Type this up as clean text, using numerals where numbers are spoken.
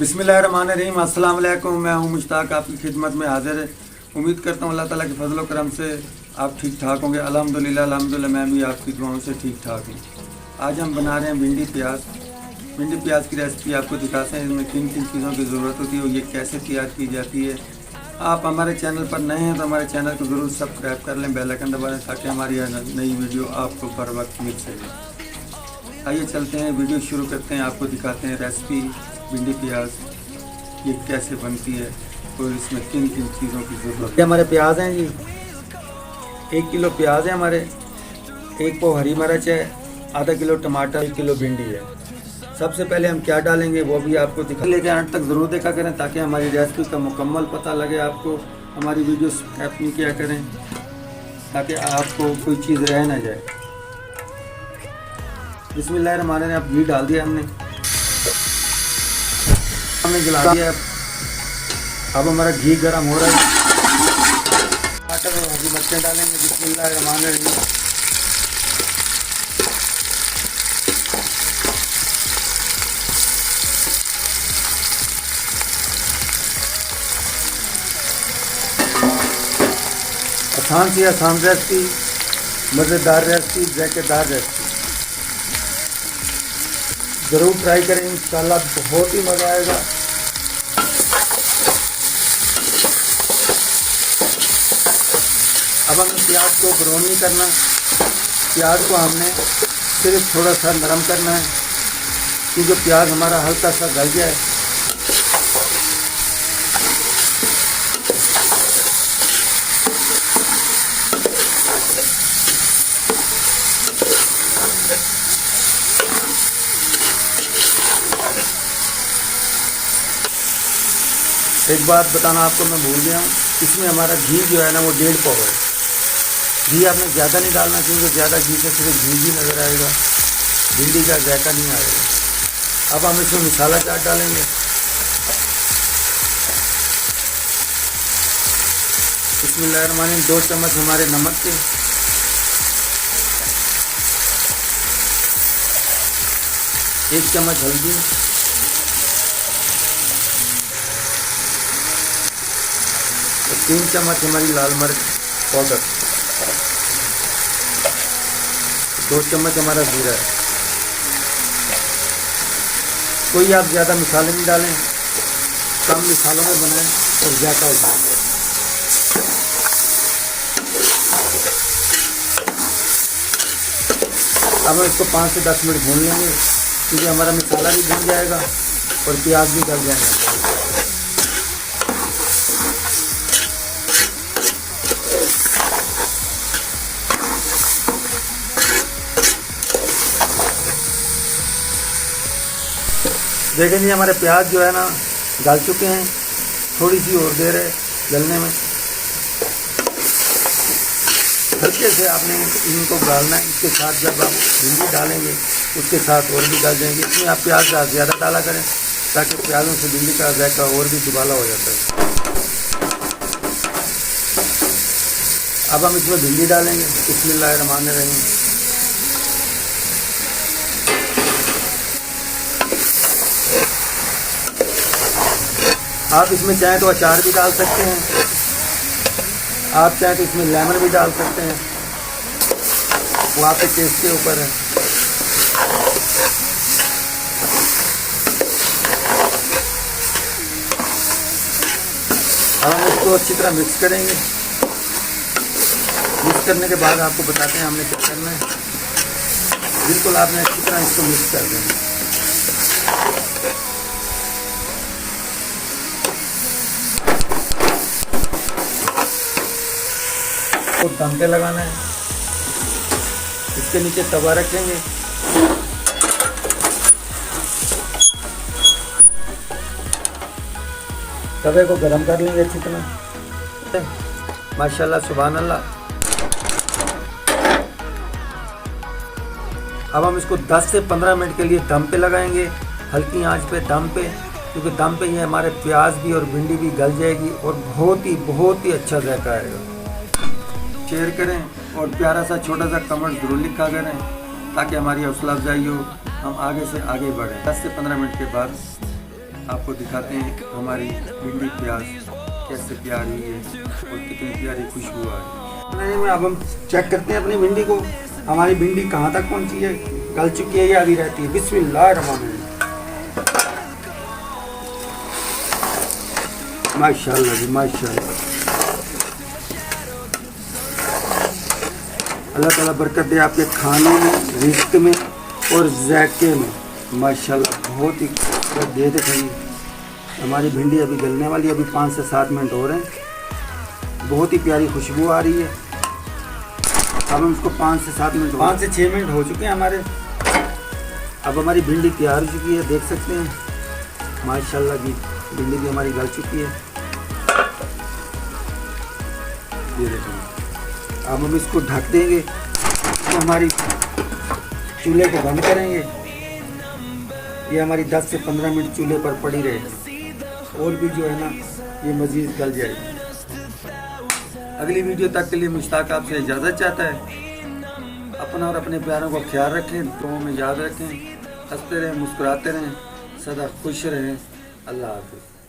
बिस्मिल्लाहिर्रहमानिर्रहीम। अस्सलाम वालेकुम। मैं हूं मुश्ताक, आपकी खिदमत में हाजिर है। उम्मीद करता हूं अल्लाह ताला के फजल करम से आप ठीक ठाक होंगे। अल्हम्दुलिल्लाह मैं भी आपकी दुआओं से ठीक ठाक हूं। आज हम बना रहे हैं भिंडी प्याज की रेसिपी आपको दिखाते हैं। इसमें किन किन चीज़ों की ज़रूरत होती है और ये कैसे तैयार की जाती है। आप हमारे चैनल पर नए हैं तो हमारे चैनल को ज़रूर सब्सक्राइब कर लें, बेल आइकन दबा लें ताकि हमारी नई वीडियो आपको बर वक्त मिल सके। आइए चलते हैं, वीडियो शुरू करते हैं। आपको दिखाते हैं रेसिपी भिंडी प्याज ये कैसे बनती है और इसमें किन किन चीज़ों की ज़रूरत है। हमारे प्याज हैं जी, 1 किलो प्याज है हमारे, 1 पाव हरी मिर्च है, आधा किलो टमाटर, 1 किलो भिंडी है। सबसे पहले हम क्या डालेंगे वो भी आपको दिखा लेके अंत तक ज़रूर देखा करें ताकि हमारी रेसिपी का मुकम्मल पता लगे आपको। हमारी वीडियो स्किप नहीं किया करें ताकि आपको कोई चीज़ रह ना जाए। बिस्मिल्लाहिर्रहमानिर्रहीम। अब घी डाल दिया हमने जला दिया। अब हमारा घी गर्म हो रहा है। टमाटर और हरी मिर्चें डालेंगे। बिस्मिल्लाहिर्रहमानिर्रहीम। आसान से आसान रेसिपी, मज़ेदार रेसिपी, जायकेदार रेसिपी, ज़रूर ट्राई करें। इंशाल्लाह बहुत ही मज़ा आएगा। अब हमें प्याज को ब्राउन नहीं करना, प्याज को हमने सिर्फ थोड़ा सा नरम करना है कि जो प्याज हमारा हल्का सा गल जाए। एक बात बताना आपको मैं भूल गया हूँ, इसमें हमारा घी जो है ना वो 1.5 पाव है। घी आपने ज़्यादा नहीं डालना क्योंकि ज़्यादा घी से सिर्फ घी नज़र आएगा, भिंडी का जायका नहीं आएगा। अब हम इसमें मसाला चाट डालेंगे। बिस्मिल्लाहिर्रहमानिर्रहीम। 2 चम्मच हमारे नमक के, 1 चम्मच हल्दी, 3 चम्मच हमारी लाल मिर्च पाउडर, 2 चम्मच हमारा जीरा है। कोई आप ज़्यादा मसाले नहीं डालें, कम मसालों में बनाएं और ज़्यादा हो जाए। अब हम इसको 5 से 10 मिनट भून लेंगे क्योंकि हमारा मसाला भी भून जाएगा और प्याज भी गल जाएगा। देखें जी हमारे प्याज जो है ना गल चुके हैं, थोड़ी सी और देर है गलने में। हल्के से आपने इनको गालना है। इसके साथ जब आप भिंडी डालेंगे उसके साथ और भी गल जाएंगे। इसमें आप प्याज ज़्यादा डाला करें ताकि प्याजों से भिंडी का जायका और भी दुबाला हो जाता है। अब हम इसमें भिंडी डालेंगे। बिस्मिल्लाहिर्रहमानिर्रहीम। आप इसमें चाहें तो अचार भी डाल सकते हैं, आप चाहें तो इसमें लेमन भी डाल सकते हैं, वो आपके टेस्ट के ऊपर है। अब हम इसको अच्छी तरह मिक्स करेंगे। मिक्स करने के बाद आपको बताते हैं हमने क्या करना है। बिल्कुल आपने अच्छी तरह इसको मिक्स कर देना। को दम पे लगाना है। इसके नीचे तवा रखेंगे। तवे को गरम कर लेंगे अच्छी तरह। माशाल्लाह सुभान अल्लाह। अब हम इसको 10 से 15 मिनट के लिए दम पे लगाएंगे, हल्की आंच पे दम पे, क्योंकि दम पे ये हमारे प्याज भी और भिंडी भी गल जाएगी और बहुत ही अच्छा जायका आएगा। शेयर करें और प्यारा सा छोटा सा कमेंट ज़रूर लिखा करें ताकि हमारी हौसला अफजाई हो, हम आगे से आगे बढ़ें। 10 से 15 मिनट के बाद आपको दिखाते हैं हमारी भिंडी प्याज कैसे तैयार हुई है और कितनी प्यारी खुशबू आ रही है। अब हम चेक करते हैं अपनी भिंडी को, हमारी भिंडी कहाँ तक पहुँची है, गल चुकी है या अभी रहती है। बिस्मिल्लाहिर्रहमानिर्रहीम। माशाल्लाह जी माशाल्लाह, अल्लाह ताला बरकत दे आपके खानों में, रिस्क में और जायके में। माशाल्लाह बहुत ही खूबसूरत दे देखिए। हमारी भिंडी अभी गलने वाली है, अभी 5 से 7 मिनट हो रहे हैं। बहुत ही प्यारी खुशबू आ रही है। अब हम इसको 5 से 7 मिनट 5 से 6 मिनट हो चुके हैं हमारे। अब हमारी भिंडी तैयार हो चुकी है, देख सकते हैं माशाल्लाह जी। भिंडी भी हमारी गल चुकी है, ये देखिए। अब हम इसको ढक देंगे तो हमारी चूल्हे को बंद करेंगे। ये हमारी 10 से 15 मिनट चूल्हे पर पड़ी रहेगी और भी जो है ना ये मज़ीद गल जाएगी। अगली वीडियो तक के लिए मुश्ताक आपसे इजाज़त चाहता है। अपना और अपने प्यारों को ख्याल रखें, दुआओं में याद रखें, हंसते रहें, मुस्कुराते रहें, सदा खुश रहें। अल्लाह हाफ़िज़।